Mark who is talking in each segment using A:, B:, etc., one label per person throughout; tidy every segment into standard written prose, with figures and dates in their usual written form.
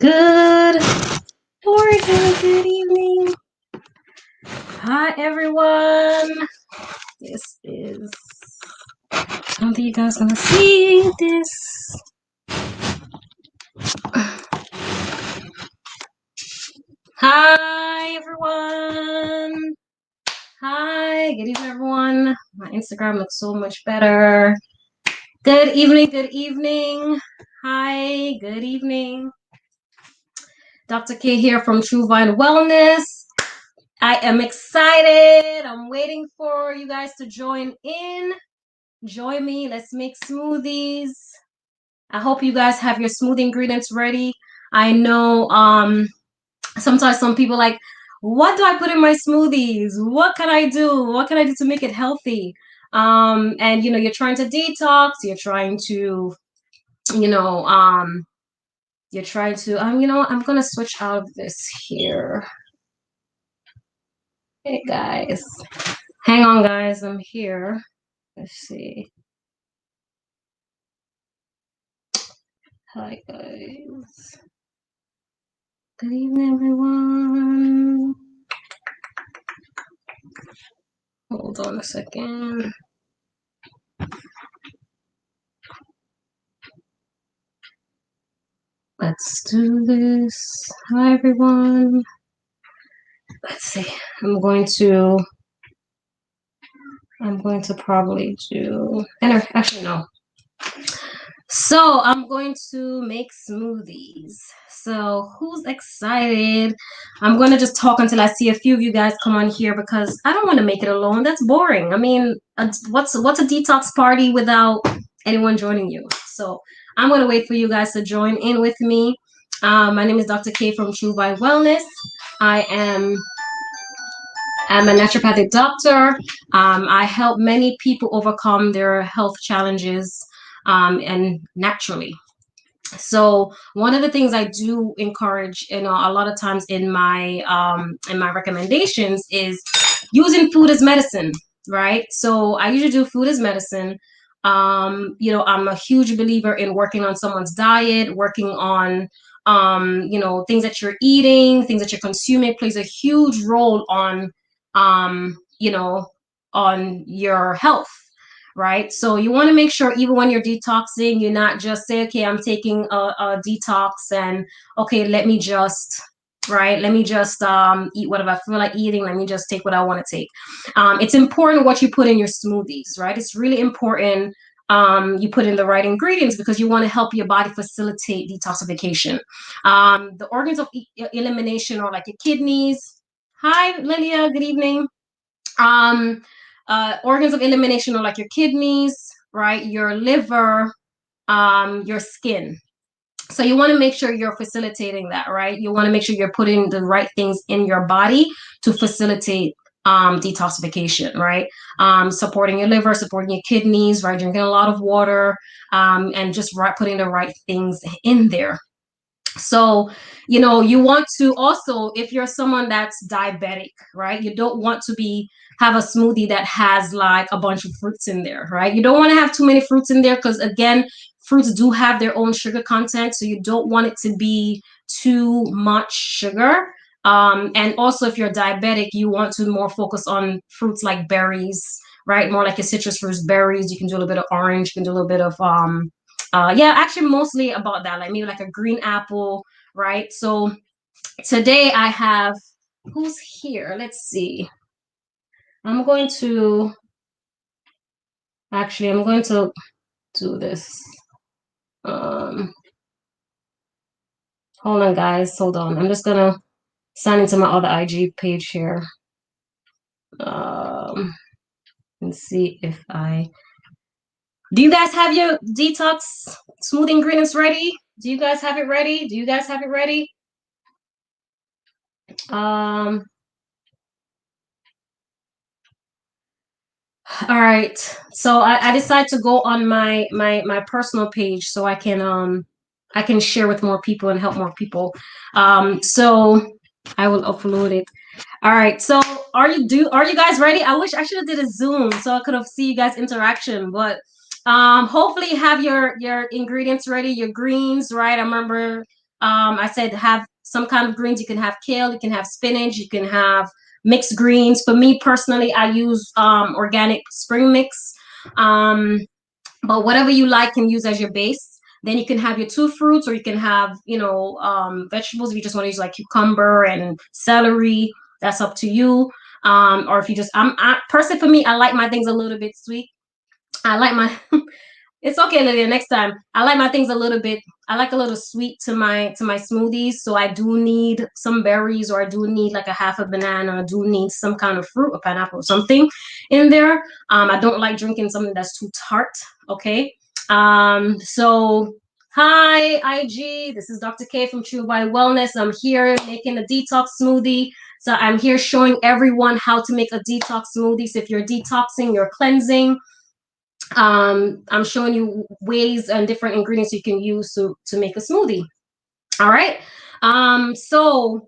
A: Good morning, good evening. Hi, everyone. This is something you guys gonna see this. Hi, everyone. Hi, good evening, everyone. My Instagram looks so much better. Good evening, good evening. Hi, good evening. Dr. K here from True Vine Wellness. I am excited. I'm waiting for you guys to join in. Join me. Let's make smoothies. I hope you guys have your smoothie ingredients ready. I know sometimes some people like, what do I put in my smoothies? What can I do? What can I do to make it healthy? And you're trying to detox, you're trying to, you know, you're trying to, I'm gonna switch out of this here. Hey guys. Hang on, guys, I'm here. Let's see. Hi, guys. Good evening, everyone. Hold on a second. Let's do this. Hi, everyone. Let's see. I'm going to probably do, actually, no. So I'm going to make smoothies. So who's excited? I'm going to just talk until I see a few of you guys come on here because I don't want to make it alone. That's boring. I mean, what's a detox party without anyone joining you? So I'm going to wait for you guys to join in with me. My name is Dr. K from True Vine Wellness. I'm a naturopathic doctor. I help many people overcome their health challenges and naturally. So one of the things I do encourage, a lot of times in my recommendations is using food as medicine, right? So I usually do food as medicine. I'm a huge believer in working on someone's diet, working on things that you're eating, things that you're consuming plays a huge role on on your health, right? So you want to make sure even when you're detoxing, you're not just say, okay, I'm taking a detox and okay, let me just eat whatever I feel like eating. Let me just take what I want to take. It's important what you put in your smoothies, right? It's really important you put in the right ingredients because you want to help your body facilitate detoxification. The organs of elimination are like your kidneys. Hi, Lilia. Good evening. Organs of elimination are like your kidneys, right? Your liver, your skin. So you want to make sure you're facilitating that, right? You want to make sure you're putting the right things in your body to facilitate detoxification, right? Supporting your liver, supporting your kidneys, right? Drinking a lot of water, and just putting the right things in there. So, you want to also, if you're someone that's diabetic, right? You don't want to have a smoothie that has like a bunch of fruits in there, right? You don't want to have too many fruits in there because again, fruits do have their own sugar content. So you don't want it to be too much sugar. And also if you're diabetic, you want to more focus on fruits like berries, right? More like your citrus fruits, berries. You can do a little bit of orange, you can do a little bit of yeah, actually mostly about that, like maybe like a green apple, right? So today I have, who's here? Let's see. I'm going to do this. Hold on, guys. Hold on. I'm just gonna sign into my other IG page here. And see if do you guys have your detox smoothie ingredients ready? Do you guys have it ready? Do you guys have it ready? All right. So I decided to go on my personal page so I can share with more people and help more people. So I will upload it. All right. So are you guys ready? I wish I should have did a Zoom so I could have see you guys interaction, but hopefully you have your ingredients ready, your greens, right? I remember I said have some kind of greens. You can have kale, you can have spinach, you can have mixed greens. For me personally, I use organic spring mix. Um, but whatever you like can use as your base. Then you can have your two fruits, or you can have, vegetables. If you just want to use like cucumber and celery, that's up to you. Or if you just, personally for me, I like my things a little bit sweet. I like my It's okay, Lydia. Next time, I like my things a little bit. I like a little sweet to my smoothies. So I do need some berries, or I do need like a half a banana. I do need some kind of fruit, a pineapple, or something in there. I don't like drinking something that's too tart. Okay. So hi, IG. This is Dr. K from True Body Wellness. I'm here making a detox smoothie. So I'm here showing everyone how to make a detox smoothie. So if you're detoxing, you're cleansing, I'm showing you ways and different ingredients you can use to make a smoothie. All right. So,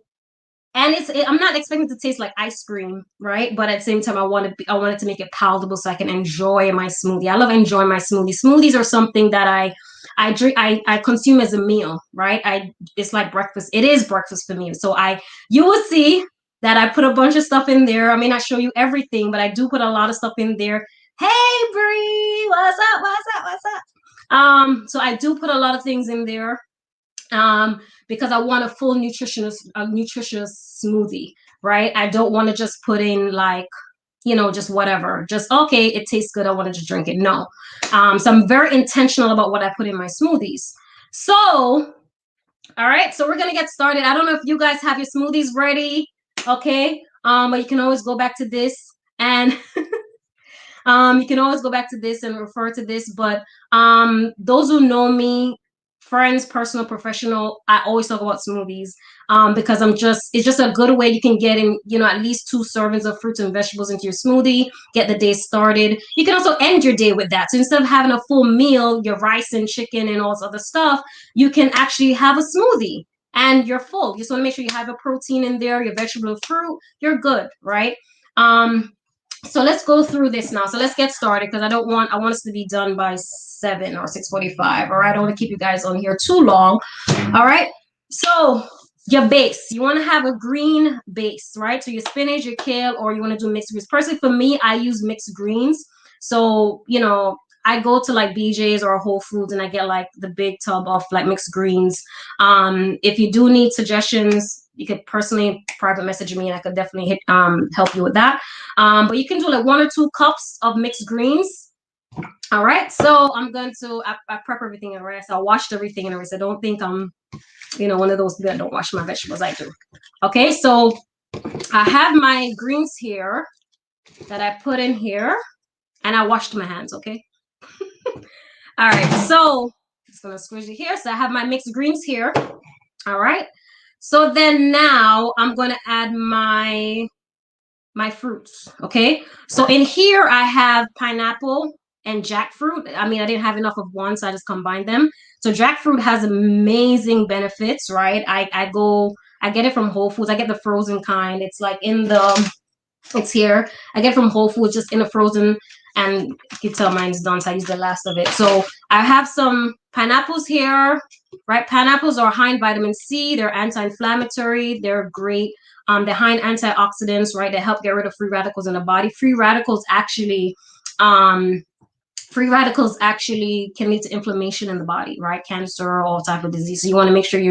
A: and I'm not expecting it to taste like ice cream, right? But at the same time, I wanted to make it palatable so I can enjoy my smoothie. I love enjoying my smoothie. Smoothies are something that I drink, I consume as a meal, right? It's like breakfast. It is breakfast for me. So you will see that I put a bunch of stuff in there. I may not show you everything, but I do put a lot of stuff in there. Hey Bree, what's up? What's up? What's up? So I do put a lot of things in there, because I want a full nutritious smoothie, right? I don't want to just put in like, just whatever, just okay, it tastes good, I want to just drink it. No. So I'm very intentional about what I put in my smoothies. So, all right, so we're gonna get started. I don't know if you guys have your smoothies ready, okay? But you can always go back to this and you can always go back to this and refer to this. But those who know me, friends, personal, professional, I always talk about smoothies, because it's just a good way you can get in, at least 2 servings of fruits and vegetables into your smoothie, get the day started. You can also end your day with that. So instead of having a full meal, your rice and chicken and all this other stuff, you can actually have a smoothie and you're full. You just want to make sure you have a protein in there, your vegetable, fruit, you're good, right? So let's go through this now. So let's get started, because I want us to be done by 7 or 6:45. All right. I don't want to keep you guys on here too long. All right. So your base, you want to have a green base, right? So your spinach, your kale, or you want to do mixed greens. Personally, for me, I use mixed greens. So, I go to like BJ's or Whole Foods and I get like the big tub of like mixed greens. If you do need suggestions, you could personally private message me and I could definitely help you with that. But you can do like 1 or 2 cups of mixed greens. All right. So I'm going to, I prep everything in rice. I washed everything in rice. I don't think I'm, one of those people that don't wash my vegetables. I do. Okay. So I have my greens here that I put in here and I washed my hands. Okay. All right. So just going to squish it here. So I have my mixed greens here. All right. So then now I'm going to add my fruits. Okay. So in here I have pineapple and jackfruit. I mean, I didn't have enough of one, so I just combined them. So jackfruit has amazing benefits, right? I get it from Whole Foods. I get the frozen kind. It's like it's here. I get it from Whole Foods, just in a frozen, and you can tell mine's done, so I use the last of it. So I have some pineapples here, right? Pineapples are high in vitamin C. They're anti-inflammatory. They're great. They're high in antioxidants, right? They help get rid of free radicals in the body. Free radicals actually can lead to inflammation in the body, right? Cancer, all type of disease. So you want to make sure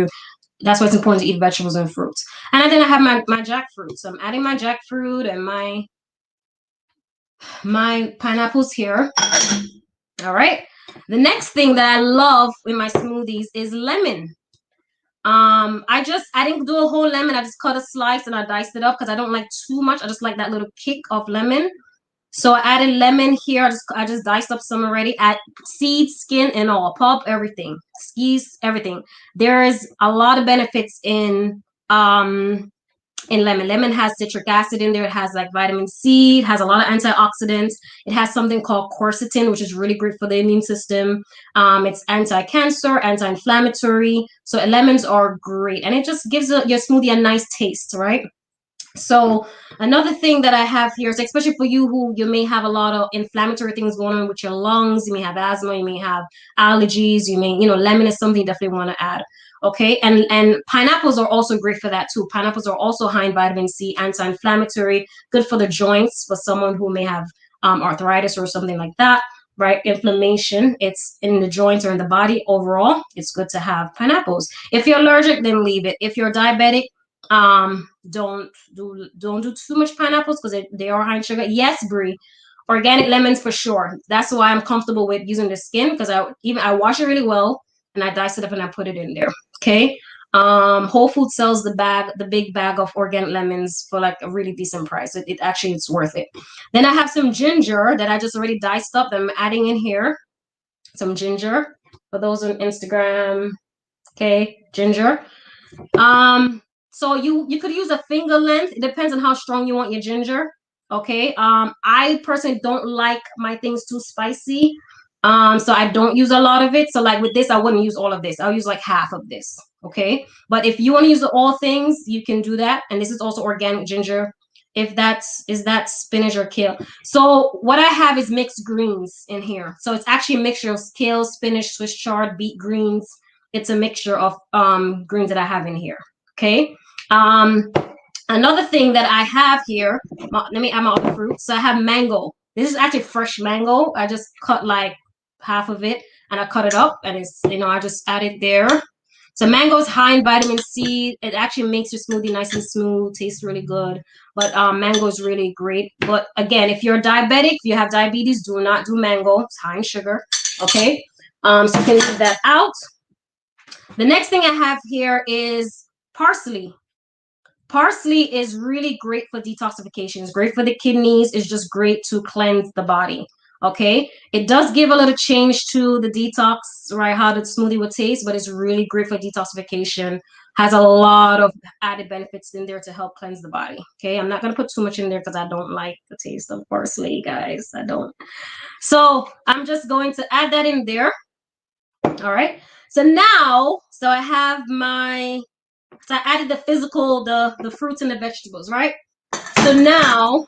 A: that's why it's important to eat vegetables and fruits. And then I have my jackfruit. So I'm adding my jackfruit and my pineapples here. All right. The next thing that I love in my smoothies is lemon. I didn't do a whole lemon. I just cut a slice and I diced it up because I don't like too much. I just like that little kick of lemon. So I added lemon here. I just diced up some already. Add seeds, skin, and all. Pulp, everything. Skis, everything. There's a lot of benefits in lemon. Lemon has citric acid in there. It has like vitamin C. It has a lot of antioxidants. It has something called quercetin, which is really great for the immune system. It's anti-cancer, anti-inflammatory. So lemons are great. And it just gives your smoothie a nice taste, right? So another thing that I have here is especially for you who you may have a lot of inflammatory things going on with your lungs, you may have asthma, you may have allergies, you may, lemon is something you definitely want to add. Okay. And pineapples are also great for that too. Pineapples are also high in vitamin C, anti-inflammatory, good for the joints for someone who may have arthritis or something like that, right? Inflammation, it's in the joints or in the body overall. It's good to have pineapples. If you're allergic, then leave it. If you're diabetic, don't do too much pineapples because they are high in sugar. Yes, Brie, organic lemons for sure. That's why I'm comfortable with using the skin, because I wash it really well and I dice it up and I put it in there. Okay. Whole Foods sells the big bag of organic lemons for like a really decent price. It actually, it's worth it. Then I have some ginger that I just already diced up that I'm adding in here. Some ginger for those on Instagram. Okay, ginger. So you could use a finger length. It depends on how strong you want your ginger. Okay. I personally don't like my things too spicy. So I don't use a lot of it. So like with this, I wouldn't use all of this. I'll use like half of this. Okay. But if you want to use all things, you can do that. And this is also organic ginger. If that spinach or kale. So what I have is mixed greens in here. So it's actually a mixture of kale, spinach, Swiss chard, beet greens. It's a mixture of greens that I have in here. Okay. Um, Another thing that I have here, let me add my other fruits. So I have mango. This is actually fresh mango. I just cut like half of it and I cut it up, and it's, I just add it there. So mango is high in vitamin C. It actually makes your smoothie nice and smooth, tastes really good. But mango is really great. But again, if you're diabetic, if you have diabetes, do not do mango. It's high in sugar. Okay. So you can leave that out. The next thing I have here is parsley. Parsley is really great for detoxification. It's great for the kidneys. It's just great to cleanse the body. Okay. It does give a little change to the detox, right? How the smoothie would taste, but it's really great for detoxification. Has a lot of added benefits in there to help cleanse the body. Okay. I'm not going to put too much in there because I don't like the taste of parsley, guys. I don't. So I'm just going to add that in there. All right. So I have so I added the physical, the fruits and the vegetables, right? So now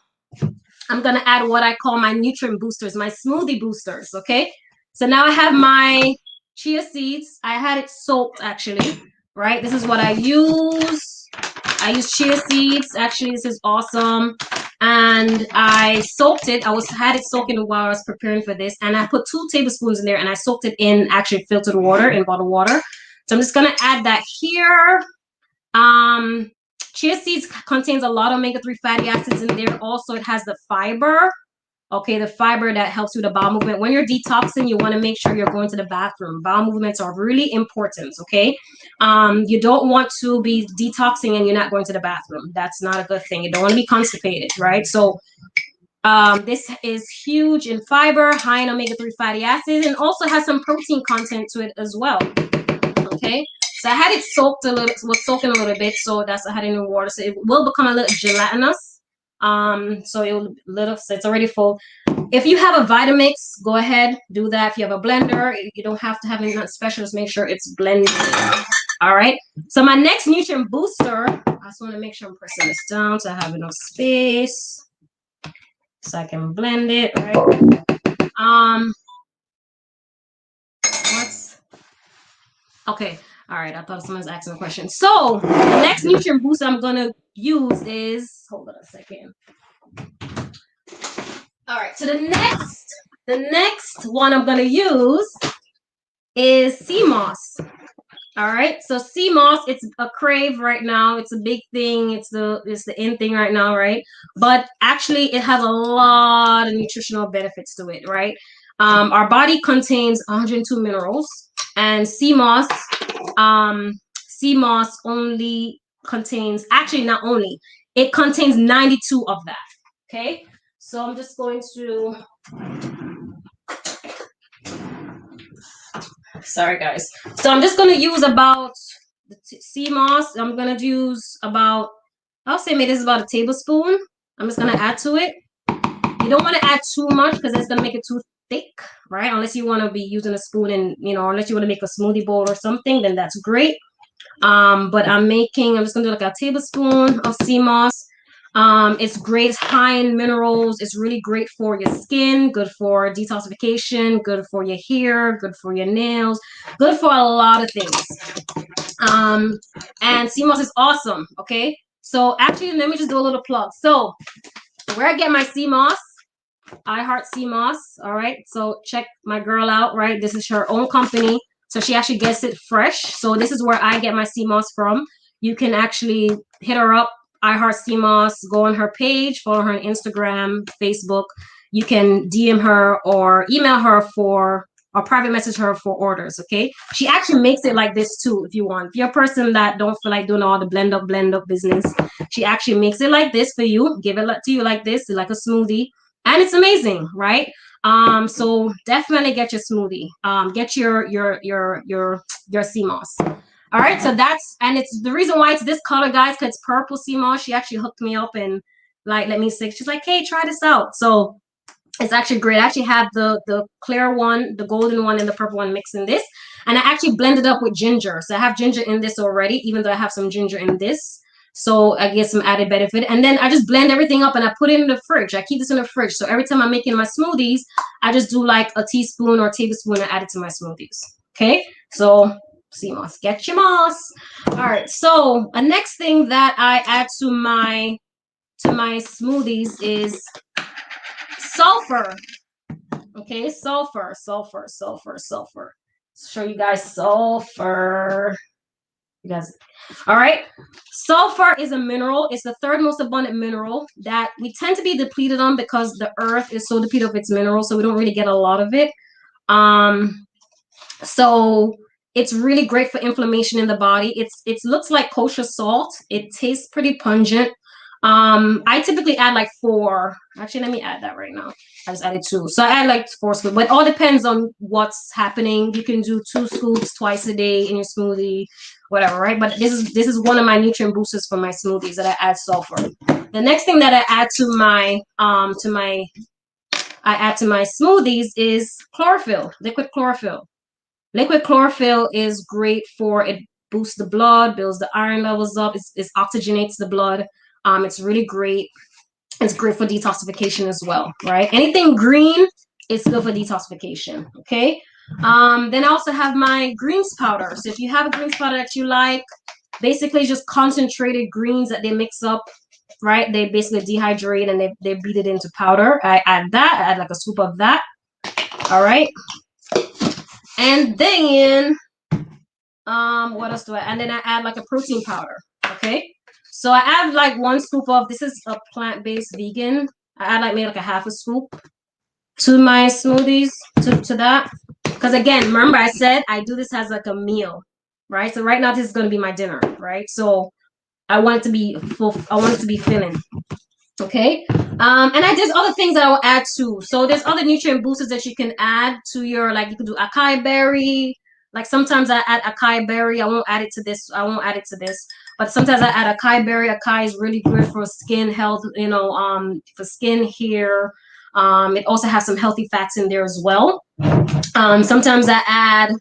A: I'm gonna add what I call my nutrient boosters, my smoothie boosters. Okay. So now I have my chia seeds. I had it soaked actually, right? This is what I use. I use chia seeds. Actually, this is awesome. And I soaked it. Had it soaking while I was preparing for this. And I put 2 tablespoons in there and I soaked it in actually filtered water, in bottled water. So I'm just gonna add that here. Chia seeds contains a lot of omega-3 fatty acids in there. Also, it has the fiber. Okay, the fiber that helps with the bowel movement. When you're detoxing, you want to make sure you're going to the bathroom. Bowel movements are really important, okay? You don't want to be detoxing and you're not going to the bathroom. That's not a good thing. You don't want to be constipated, right? So this is huge in fiber, high in omega-3 fatty acids, and also has some protein content to it as well, okay? So I had it was soaking a little bit, so that's I had it in water. So it will become a little gelatinous. So it's already full. If you have a Vitamix, go ahead, do that. If you have a blender, you don't have to have anything special. Just make sure it's blended. All right. So my next nutrient booster, I just want to make sure I'm pressing this down so I have enough space so I can blend it, right? Okay. All right. I thought someone was asking a question. So the next nutrient booster I'm gonna use is, hold on a second. All right. So the next one I'm gonna use is sea moss. All right. So sea moss, it's a crave right now. It's a big thing. It's the in thing right now, right? But actually, it has a lot of nutritional benefits to it, right? Our body contains 102 minerals, and sea moss only contains, actually not only, it contains 92 of that. Okay. So I'm just going to, sorry guys. So I'm just going to use about the sea moss. I'm going to use about, I'll say maybe this is about a tablespoon. I'm just going to add to it. You don't want to add too much because it's going to make it too thick, right? Unless you want to be using a spoon and, unless you want to make a smoothie bowl or something, then that's great. But I'm just going to do like a tablespoon of sea moss. It's great, it's high in minerals. It's really great for your skin, good for detoxification, good for your hair, good for your nails, good for a lot of things. And sea moss is awesome. Okay, so actually, let me just do a little plug. So where I get my sea moss, I Heart Sea Moss. All right, so check my girl out. Right, this is her own company, so she actually gets it fresh. So this is where I get my sea moss from. You can actually hit her up, I Heart Sea Moss. Go on her page, follow her on Instagram, Facebook. You can DM her or email her for or private message her for orders. Okay, she actually makes it like this too if you want. If you're a person that don't feel like doing all the blend up business, she actually makes it like this for you, give it to you like this, like a smoothie, and it's amazing, right? So definitely get your smoothie. Get your sea moss. All right, so that's, and it's the reason why it's this color, guys, because it's purple sea moss. She actually hooked me up and like let me see. She's like, hey, try this out. So it's actually great. I actually have the clear one, the golden one, and the purple one mixed in this, and I actually blended up with ginger. So I have ginger in this already, even though I have some ginger in this. So I get some added benefit. And then I just blend everything up and I put it in the fridge. I keep this in the fridge. So every time I'm making my smoothies, I just do like a teaspoon or a tablespoon and add it to my smoothies. Okay. So sea moss, get your moss. All right. So the next thing that I add to my smoothies is sulfur. Okay, sulfur. Show you guys sulfur. You guys, all right. Sulfur is a mineral. It's the third most abundant mineral that we tend to be depleted on because the earth is so depleted of its minerals, so we don't really get a lot of it. So it's really great for inflammation in the body. It looks like kosher salt. It tastes pretty pungent. I typically add like 4. Actually, let me add that right now. I just added 2. So I add like 4 scoops, but it all depends on what's happening. You can do 2 scoops twice a day in your smoothie, whatever, right? But this is one of my nutrient boosters for my smoothies that I add sulfur. The next thing that I add to my smoothies is chlorophyll, liquid chlorophyll. Liquid chlorophyll is great for it, boosts the blood, builds the iron levels up, it oxygenates the blood. It's really great. It's great for detoxification as well, right? Anything green is good for detoxification, okay? Then I also have my greens powder. So if you have a greens powder that you like, basically just concentrated greens that they mix up, right? They basically dehydrate and they beat it into powder. I add like a scoop of that. All right. And then what else do I add? And then I add like a protein powder. Okay. So I add like 1 scoop of, this is a plant-based vegan. I add like maybe like a half a scoop to my smoothies, to that. Because again, remember I said I do this as like a meal, right? So right now this is going to be my dinner, right? So I want it to be full, I want it to be filling. Okay. And there's other things that I will add too. So there's other nutrient boosters that you can add to your, like you can do acai berry. Like sometimes I add acai berry. I won't add it to this. But sometimes I add acai berry. Acai is really good for skin health, for skin, hair. It also has some healthy fats in there as well. Sometimes I add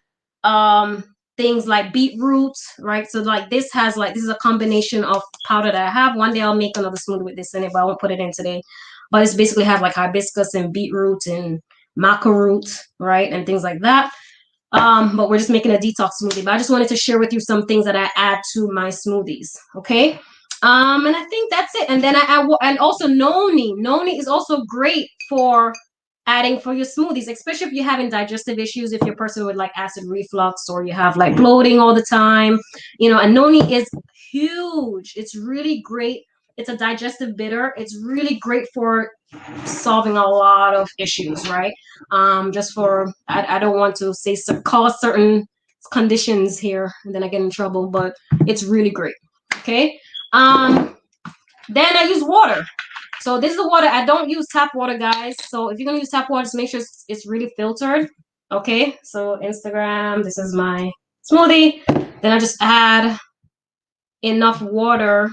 A: things like beetroot, right? So like this is a combination of powder that I have. One day I'll make another smoothie with this in it, but I won't put it in today. But it's basically have like hibiscus and beetroot and maca root, right? And things like that. But we're just making a detox smoothie. But I just wanted to share with you some things that I add to my smoothies. Okay. And I think that's it. And then I add, and also noni. Noni is also great for adding for your smoothies, especially if you're having digestive issues, if you're a person with like acid reflux or you have like bloating all the time, and noni is huge. It's really great. It's a digestive bitter. It's really great for solving a lot of issues, right? Just for, I don't want to say cause certain conditions here and then I get in trouble, but it's really great. Okay. Then I use water. So this is the water. I don't use tap water, guys. So if you're gonna use tap water, just make sure it's really filtered. Okay. So Instagram, this is my smoothie. Then I just add enough water.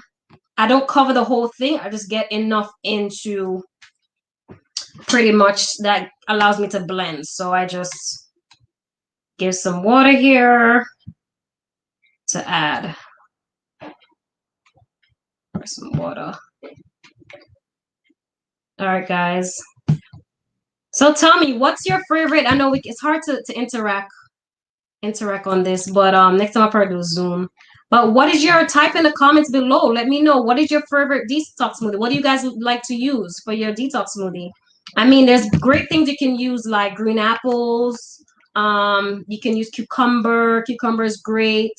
A: I don't cover the whole thing. I just get enough into pretty much that allows me to blend. So I just give some water here to add some water. All right, guys. So tell me, what's your favorite? I know it's hard to interact on this, but next time I'll probably do Zoom. But what is your type in the comments below? Let me know, what is your favorite detox smoothie? What do you guys like to use for your detox smoothie? I mean, there's great things you can use like green apples. You can use cucumber. Cucumber is great.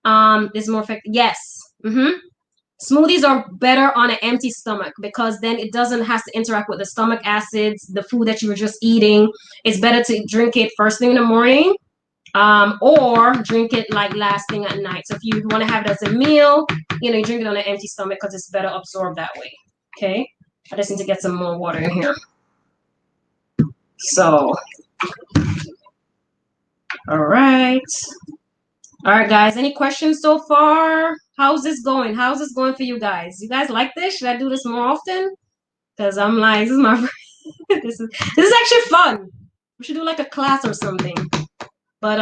A: There's more effective. Yes. Smoothies are better on an empty stomach because then it doesn't have to interact with the stomach acids, the food that you were just eating. It's better to drink it first thing in the morning, or drink it like last thing at night. So if you want to have it as a meal, you drink it on an empty stomach because it's better absorbed that way. Okay. I just need to get some more water in here. So, all right. All right, guys. Any questions so far? How's this going? How's this going for you guys? You guys like this? Should I do this more often? Because I'm like, this is my this is actually fun. We should do like a class or something. But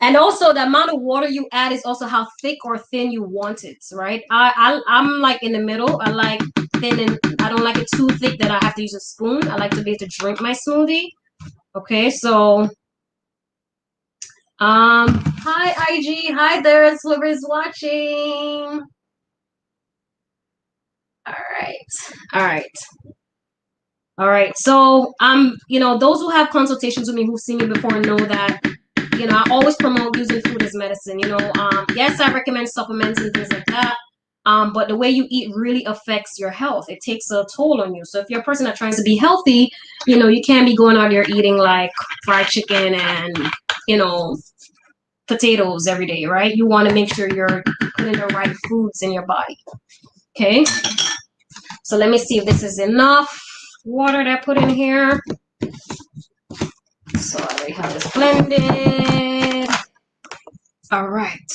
A: and also the amount of water you add is also how thick or thin you want it, right? I'm like in the middle. I like thin, and I don't like it too thick that I have to use a spoon. I like to be able to drink my smoothie. Okay, so hi IG, hi there, whoever's watching. All right. So those who have consultations with me who've seen me before know that I always promote using food as medicine. Yes, I recommend supplements and things like that. But the way you eat really affects your health. It takes a toll on you. So if you're a person that tries to be healthy, you can't be going out there eating like fried chicken and potatoes every day, right? You want to make sure you're putting the right foods in your body. Okay. So let me see if this is enough water that I put in here. So I already have this blended. All right.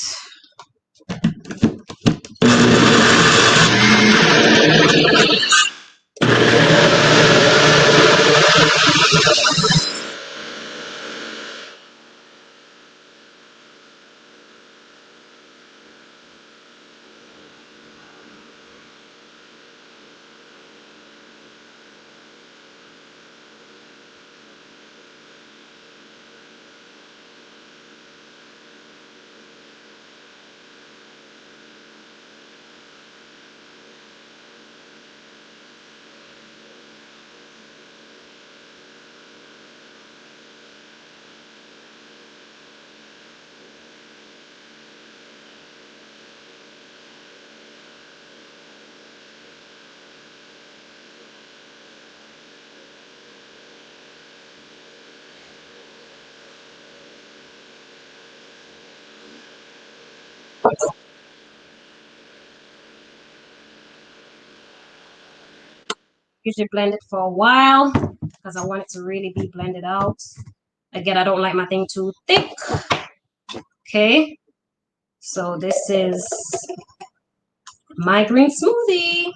A: Usually blend it for a while because I want it to really be blended out. Again, I don't like my thing too thick. Okay. So this is my green smoothie.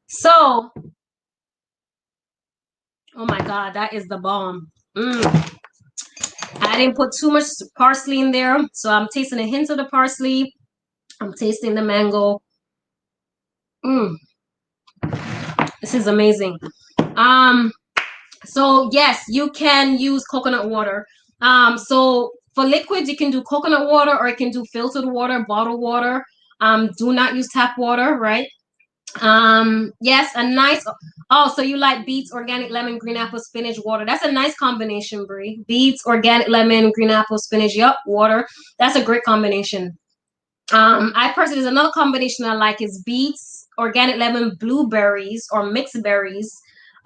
A: So, oh my God, that is the bomb. I didn't put too much parsley in there. So I'm tasting a hint of the parsley. I'm tasting the mango. This is amazing. So yes, you can use coconut water. So for liquids, you can do coconut water or you can do filtered water, bottled water. Do not use tap water, right? Yes, a nice. Oh, so you like beets, organic lemon, green apple, spinach, water. That's a nice combination, Brie. Beets, organic lemon, green apple, spinach. Yup, water. That's a great combination. I personally, there's another combination I like is beets, organic lemon, blueberries or mixed berries,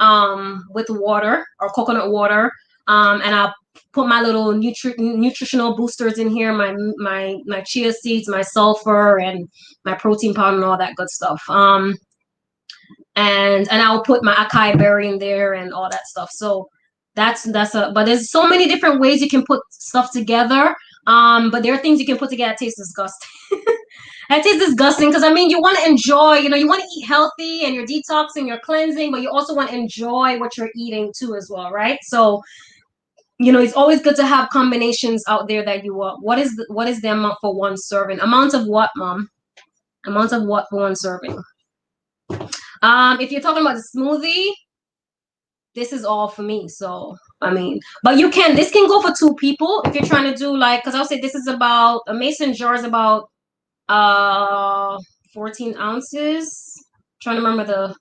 A: with water or coconut water. And I'll put my little nutritional boosters in here, my chia seeds, my sulfur, and my protein powder and all that good stuff. And I'll put my acai berry in there and all that stuff. So but there's so many different ways you can put stuff together. But there are things you can put together that taste disgusting. That tastes disgusting because I mean you want to enjoy, you want to eat healthy and you're detoxing, you're cleansing, but you also want to enjoy what you're eating too as well, right? So it's always good to have combinations out there that you want. What is the amount for one serving? Amount of what, Mom? Amount of what for one serving? If you're talking about the smoothie, this is all for me. So I mean, but this can go for two people if you're trying to do like, because I'll say this is about a mason jar is about uh 14 ounces. Trying to remember the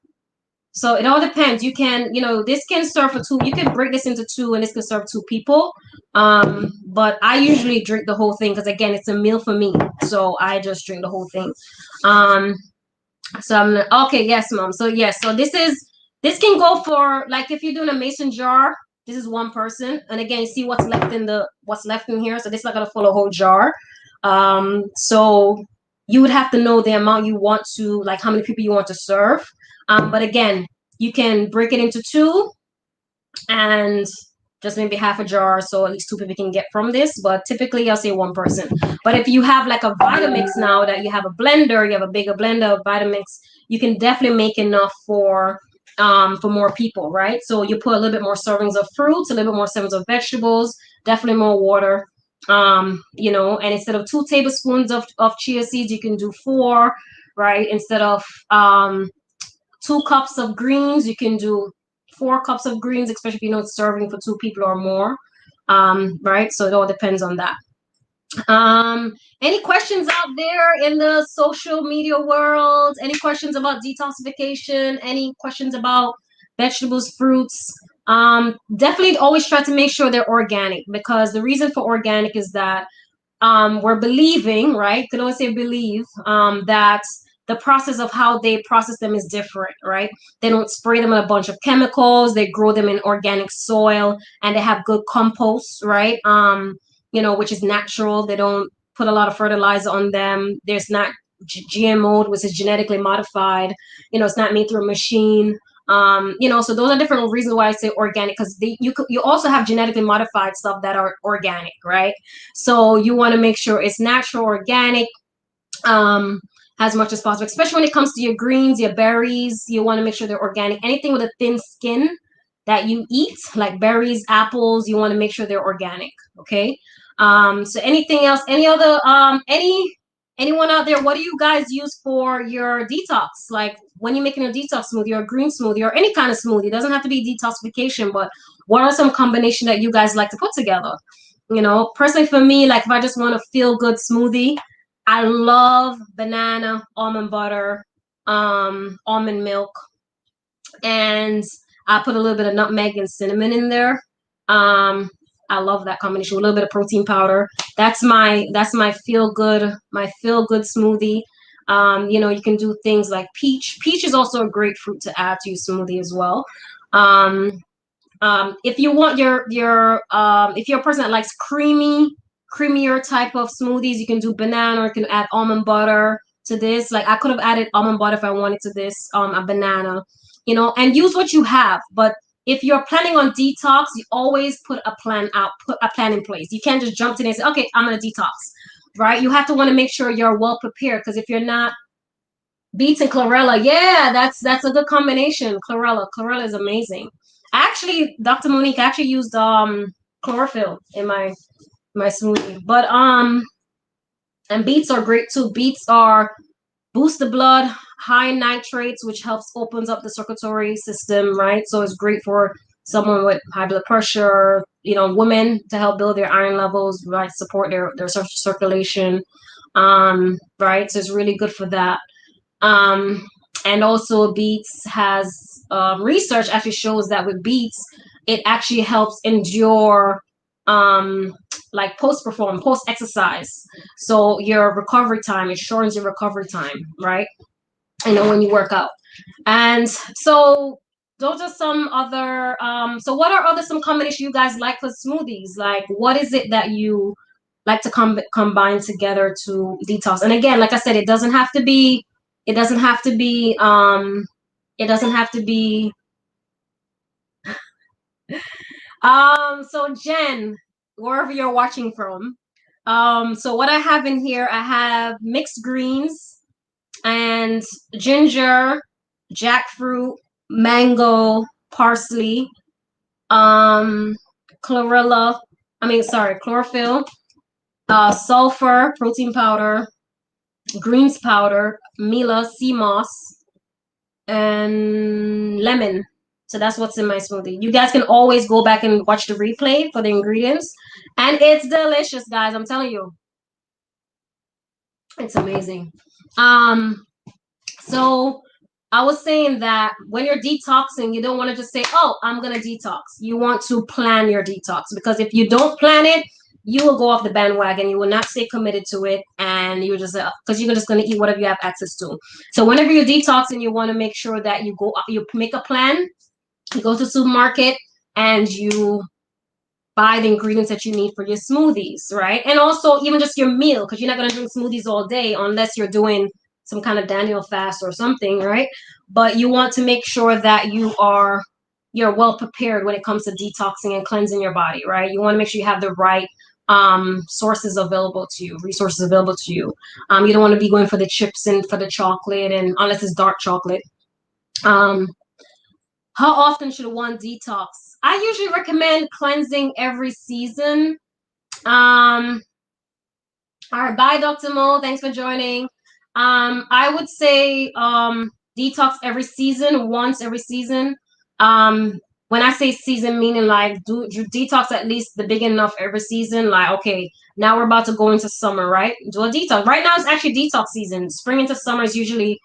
A: so it all depends. You can, this can serve for two. You can break this into two and this can serve two people. But I usually drink the whole thing because again, it's a meal for me. So I just drink the whole thing. Um, so I'm okay, yes, mom. So yes, so this can go for like if you're doing a mason jar, this is one person. And again, you see what's left in here. So this is not gonna fill a whole jar. So you would have to know the amount you want to, like how many people you want to serve. But again, you can break it into two and just maybe half a jar so at least two people can get from this. But typically I'll say one person. But if you have like a Vitamix now that you have a blender, you have a bigger blender of Vitamix, you can definitely make enough for more people, right? So you put a little bit more servings of fruits, a little bit more servings of vegetables, definitely more water. And instead of 2 tablespoons of chia seeds, you can do 4, right? Instead of 2 cups of greens, you can do 4 cups of greens, especially if you know it's serving for 2 people or more. Right? So it all depends on that. Any questions out there in the social media world? Any questions about detoxification? Any questions about vegetables, fruits? Definitely always try to make sure they're organic, because the reason for organic is that we're believing, right? Could always say believe, that the process of how they process them is different, right? They don't spray them with a bunch of chemicals. They grow them in organic soil, and they have good compost, right? Which is natural. They don't put a lot of fertilizer on them. There's not GMO, which is genetically modified. It's not made through a machine. So those are different reasons why I say organic, because you also have genetically modified stuff that are organic, right? So you want to make sure it's natural, organic, as much as possible, especially when it comes to your greens, your berries. You want to make sure they're organic. Anything with a thin skin that you eat, like berries, apples, you want to make sure they're organic. Okay. So anything else? Any other anyone out there? What do you guys use for your detox? Like when you're making a detox smoothie or a green smoothie or any kind of smoothie, it doesn't have to be detoxification, but what are some combination that you guys like to put together? Personally for me, like if I just want a feel good smoothie, I love banana, almond butter, almond milk, and I put a little bit of nutmeg and cinnamon in there. I love that combination with a little bit of protein powder. That's my feel good smoothie. You can do things like peach. Peach is also a great fruit to add to your smoothie as well. If you want if you're a person that likes creamier type of smoothies, you can do banana, or you can add almond butter to this. Like I could have added almond butter if I wanted to this, a banana, and use what you have. But if you're planning on detox, you always put a plan in place. You can't just jump to it and say, okay, I'm gonna detox, right? You have to want to make sure you're well prepared, because if you're not, beets and chlorella, yeah, that's a good combination. Chlorella is amazing. Actually, Dr. Monique actually used chlorophyll in my smoothie. But and beets are great too. Beets are boost the blood, high nitrates, which helps opens up the circulatory system, right? So it's great for someone with high blood pressure, women, to help build their iron levels, right? Support their circulation. Right? So it's really good for that. And also beets has research actually shows that with beets, it actually helps endure like post exercise. So your recovery time, it shortens your recovery time, right? When you work out. And so those are some other so what are other some combinations you guys like for smoothies? Like what is it that you like to combine together to detox? And again, like I said, it doesn't have to be it doesn't have to be it doesn't have to be so Jen, wherever you're watching from, so what I have in here, I have mixed greens and ginger, jackfruit, mango, parsley, chlorella, chlorophyll, sulfur, protein powder, greens powder, Mila, sea moss, and lemon. So that's what's in my smoothie. You guys can always go back and watch the replay for the ingredients. And it's delicious, guys. I'm telling you. It's amazing. Um, so I was saying that when you're detoxing, you don't want to just say, "Oh, I'm gonna detox." You want to plan your detox, because if you don't plan it, you will go off the bandwagon. You will not stay committed to it, and you just because you're just gonna eat whatever you have access to. So whenever you're detoxing, you want to make sure that you make a plan. You go to the supermarket and you buy the ingredients that you need for your smoothies, right? And also even just your meal, because you're not going to drink smoothies all day unless you're doing some kind of Daniel fast or something, right? But you want to make sure that you're well prepared when it comes to detoxing and cleansing your body, right? You want to make sure you have the right sources available to you, resources available to you. You don't want to be going for the chips and for the chocolate, and unless it's dark chocolate. um how often should one detox? I usually recommend cleansing every season. Um, all right, bye, Dr. Mo. Thanks for joining. I would say detox every season, once every season. Um, when I say season, meaning like do detox at least the beginning of every season. Like, okay, now we're about to go into summer, right? Do a detox. Right now it's actually detox season. Spring into summer is usually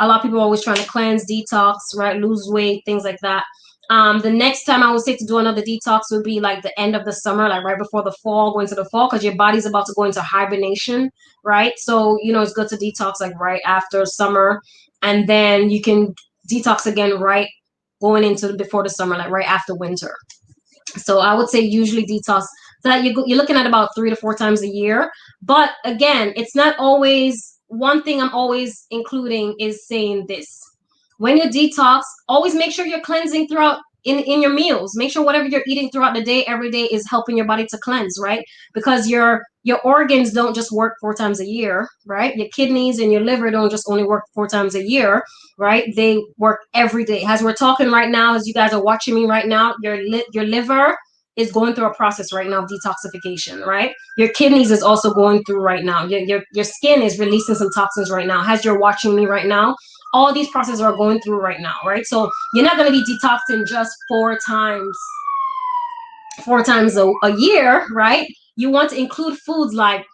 A: a lot of people are always trying to cleanse, detox, right? Lose weight, things like that. The next time I would say to do another detox would be like the end of the summer, like right before the fall, going to the fall, because your body's about to go into hibernation, right? So, it's good to detox like right after summer. And then you can detox again right going into before the summer, like right after winter. So I would say usually detox. So that you're looking at about 3 to 4 times a year. But again, it's not always one thing I'm always including is saying this. When you detox, always make sure you're cleansing throughout in your meals. Make sure whatever you're eating throughout the day, every day is helping your body to cleanse, right? Because your organs don't just work 4 times a year, right? Your kidneys and your liver don't just only work 4 times a year, right? They work every day. As we're talking right now, as you guys are watching me right now, your liver is going through a process right now of detoxification, right? Your kidneys is also going through right now. Your skin is releasing some toxins right now. As you're watching me right now, all these processes are going through right now, right? So you're not going to be detoxing just 4 times a year, right? You want to include foods like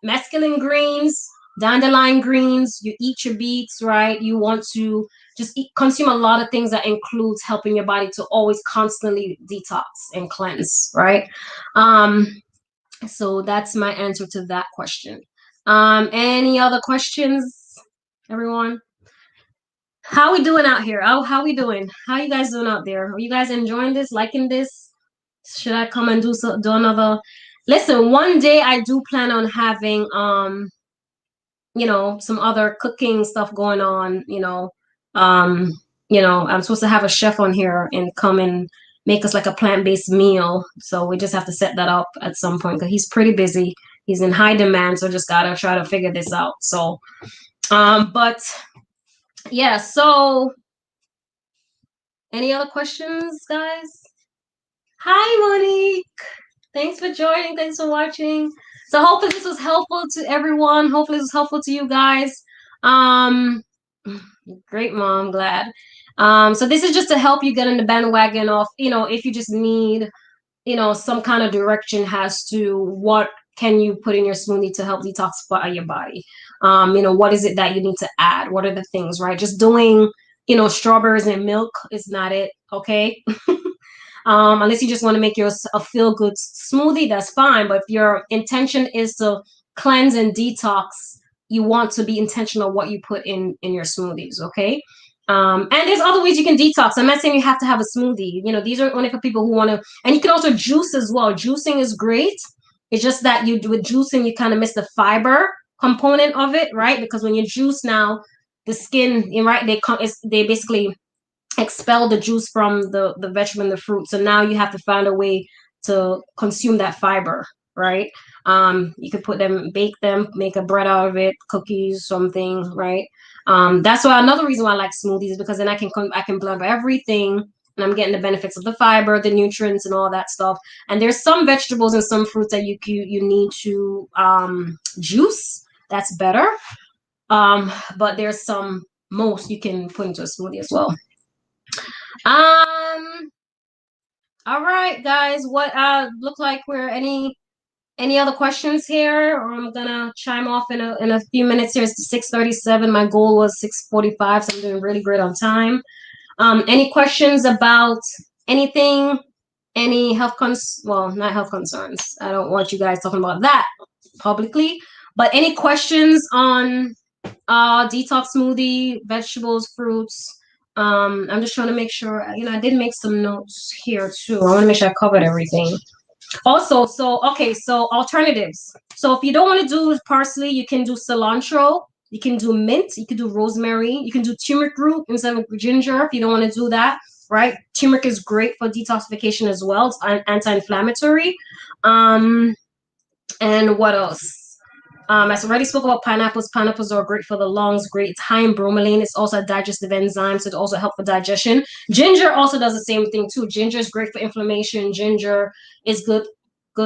A: mescaline greens, dandelion greens. You eat your beets, right? You want to just consume a lot of things that includes helping your body to always constantly detox and cleanse, right? So that's my answer to that question. Any other questions, everyone? How we doing out here? How we doing? How you guys doing out there? Are you guys enjoying this? Liking this? Should I come and do another? Listen, one day I do plan on having some other cooking stuff going on. Um, I'm supposed to have a chef on here and come and make us like a plant-based meal. So we just have to set that up at some point because he's pretty busy. He's in high demand, so just gotta try to figure this out. So, but yeah. So, any other questions, guys? Hi, Monique. Thanks for joining. Thanks for watching. So hopefully this was helpful to everyone. Hopefully this was helpful to you guys. Um, Great, Mom. Glad. So this is just to help you get in the bandwagon of, if you just need, some kind of direction as to what can you put in your smoothie to help detoxify your body. What is it that you need to add? What are the things, right? Just doing, strawberries and milk is not it. Okay. Unless you just want to make yours a feel good smoothie, that's fine. But if your intention is to cleanse and detox, you want to be intentional what you put in your smoothies, okay? And there's other ways you can detox. I'm not saying you have to have a smoothie. These are only for people who want to, and you can also juice as well. Juicing is great. It's just that with juicing, you kind of miss the fiber component of it, right? Because when you juice now, the skin, right? They basically expel the juice from the vegetable and the fruit. So now you have to find a way to consume that fiber, right? You could bake them, make a bread out of it, cookies, something, right? That's why another reason why I like smoothies, because then I can blend everything and I'm getting the benefits of the fiber, the nutrients, and all that stuff. And there's some vegetables and some fruits that you need to juice. That's better. But there's some most you can put into a smoothie as well. Um, all right, guys. What look like we're any other questions here? Or I'm gonna chime off in a few minutes here. It's 6:37. My goal was 6:45, so I'm doing really great on time. Any questions about anything? Any health well, not health concerns. I don't want you guys talking about that publicly. But any questions on detox smoothie, vegetables, fruits? I'm just trying to make sure, I did make some notes here too. I want to make sure I covered everything. Also, so alternatives. So if you don't want to do parsley, you can do cilantro, you can do mint, you can do rosemary, you can do turmeric root instead of ginger if you don't want to do that, right? Turmeric is great for detoxification as well. It's anti-inflammatory. And what else? I already spoke about pineapples. Pineapples are great for the lungs, great. It's high in bromelain. It's also a digestive enzyme, so it also helps for digestion. Ginger also does the same thing too. Ginger is great for inflammation. Ginger is good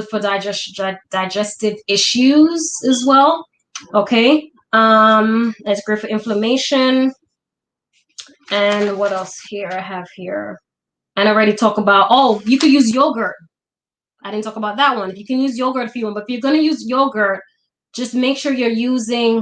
A: for digestive issues as well. Okay. It's great for inflammation. And what else here I have here? And I already talked about, you could use yogurt. I didn't talk about that one. If you can use yogurt if you want, but if you're going to use yogurt, just make sure you're using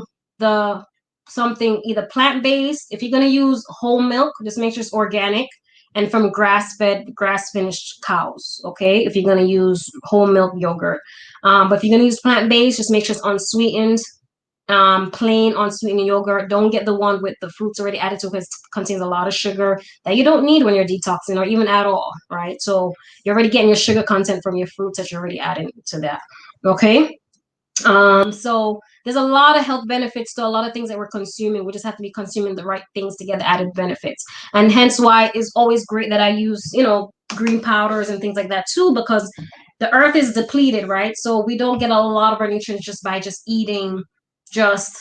A: something either plant-based. If you're going to use whole milk, just make sure it's organic and from grass-fed, grass-finished cows, okay? If you're going to use whole milk yogurt. But if you're going to use plant-based, just make sure it's unsweetened, plain unsweetened yogurt. Don't get the one with the fruits already added to it because it contains a lot of sugar that you don't need when you're detoxing or even at all, right? So you're already getting your sugar content from your fruits that you're already adding to that, okay? So there's a lot of health benefits to a lot of things that we're consuming. We just have to be consuming the right things to get the added benefits. And hence why it's always great that I use, green powders and things like that too, because the earth is depleted, right? So we don't get a lot of our nutrients just by just eating just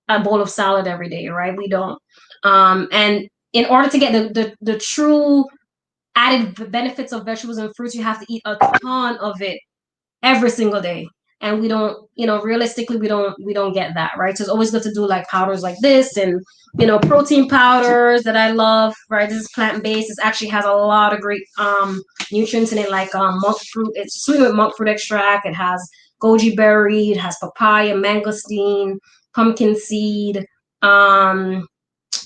A: a bowl of salad every day, right? We don't. And in order to get the true added benefits of vegetables and fruits, you have to eat a ton of it every single day. And we don't, realistically, we don't get that, right? So it's always good to do like powders like this and, protein powders that I love, right? This is plant-based. It actually has a lot of great nutrients in it, like monk fruit. It's sweet with monk fruit extract. It has goji berry. It has papaya, mangosteen, pumpkin seed,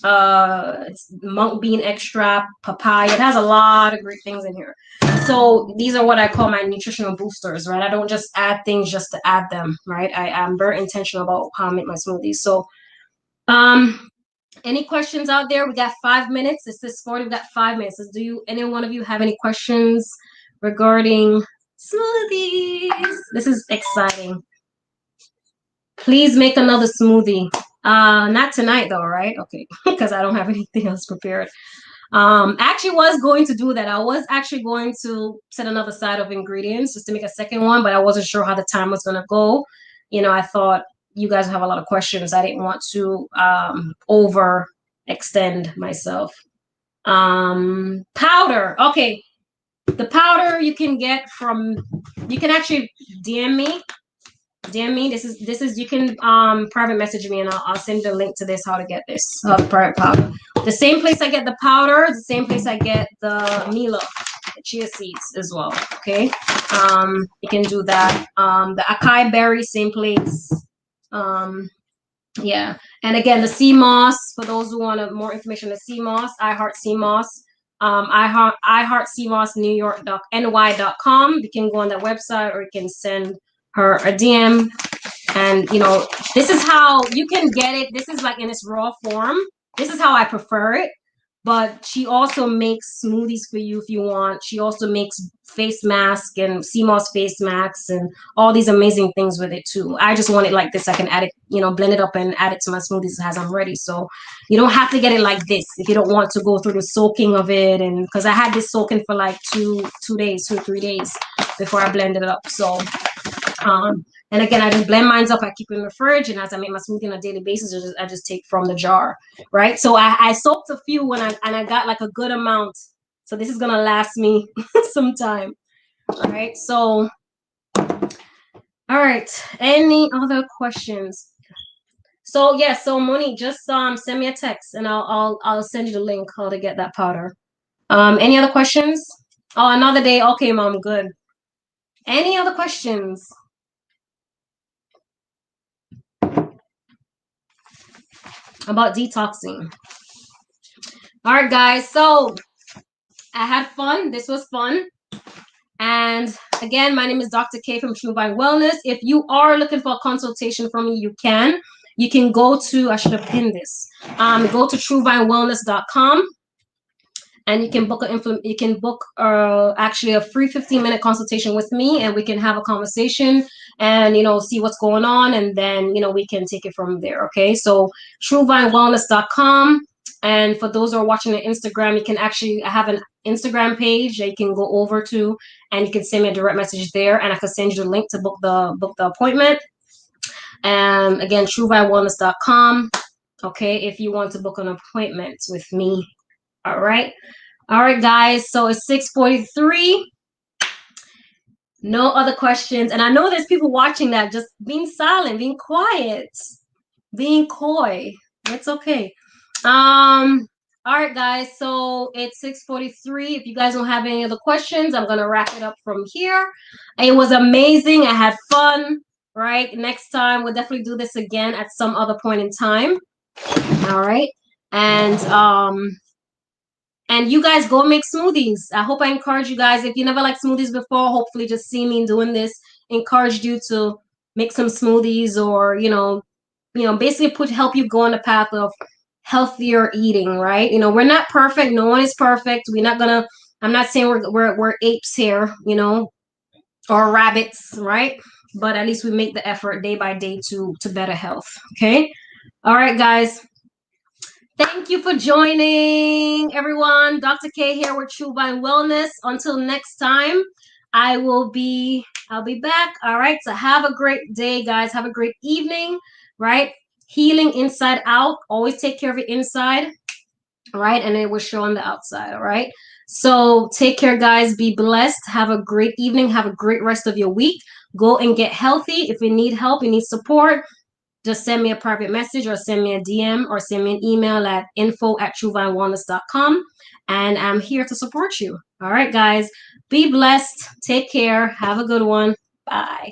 A: it's monk bean extract, papaya. It has a lot of great things in here. So these are what I call my nutritional boosters, right? I don't just add things just to add them, right? I'm very intentional about how I make my smoothies. So any questions out there? We got 5 minutes. It's this 40. We got 5 minutes. Any one of you have any questions regarding smoothies? This is exciting. Please make another smoothie. Not tonight though, right? Okay, because I don't have anything else prepared. Actually was going to do that. I was actually going to set another side of ingredients just to make a second one, but I wasn't sure how the time was gonna go. I thought you guys have a lot of questions. I didn't want to overextend myself. Powder. Okay. The powder you can actually DM me. This is you can private message me and I'll send you a link to this, how to get this private powder. The same place I get the powder, the same place I get the Milo, the chia seeds as well. Okay. You can do that. The acai berry, same place. Yeah. And again, the sea moss, for those who want more information, the sea moss, I Heart Sea Moss. I Heart Sea Moss New York.ny.com. You can go on that website or you can send her a DM. And this is how you can get it. This is like in its raw form. This is how I prefer it. But she also makes smoothies for you if you want. She also makes face masks and sea moss face masks and all these amazing things with it too. I just want it like this. I can add it, blend it up and add it to my smoothies as I'm ready. So you don't have to get it like this if you don't want to go through the soaking of it. And because I had this soaking for like 2 days, 2 or 3 days before I blended it up. So and again, I just blend mine up. I keep it in the fridge, and as I make my smoothie on a daily basis, I just take from the jar, right? So I soaked a few and I got like a good amount. So this is gonna last me some time. All right. So, all right. Any other questions? So yeah, so Monique, just send me a text and I'll send you the link how to get that powder. Any other questions? Oh, another day. Okay, mom, good. Any other questions about detoxing? All right, guys. So I had fun. This was fun. And again, my name is Dr. K from True Vine Wellness. If you are looking for a consultation from me, you can. You can go to, I should have pinned this. Go to truevinewellness.com and you can book actually a free 15-minute consultation with me, and we can have a conversation and see what's going on, and then we can take it from there. Okay, so truevinewellness.com. And for those who are watching on Instagram, you can actually, I have an Instagram page that you can go over to, and you can send me a direct message there, and I can send you the link to book the appointment. And again, truevinewellness.com. Okay, if you want to book an appointment with me. All right. All right, guys. So it's 6:43. No other questions. And I know there's people watching that just being silent, being quiet, being coy. It's okay. All right, guys. So it's 6:43. If you guys don't have any other questions, I'm gonna wrap it up from here. It was amazing. I had fun. Right. Next time we'll definitely do this again at some other point in time. All right. And you guys go make smoothies. I hope I encourage you guys. If you never liked smoothies before, hopefully just see me doing this encouraged you to make some smoothies, or basically help you go on the path of healthier eating, right? We're not perfect. No one is perfect. I'm not saying we're apes here, or rabbits, right? But at least we make the effort day by day to better health. Okay. All right, guys. Thank you for joining, everyone. Dr. K here with True Vine Wellness. Until next time, I'll be back. All right. So have a great day, guys. Have a great evening, right? Healing inside out. Always take care of your inside, right? And it will show on the outside. All right. So take care, guys. Be blessed. Have a great evening. Have a great rest of your week. Go and get healthy. If you need help, you need support, just send me a private message, or send me a DM, or send me an email at info@truevinewellness.com. And I'm here to support you. All right, guys. Be blessed. Take care. Have a good one. Bye.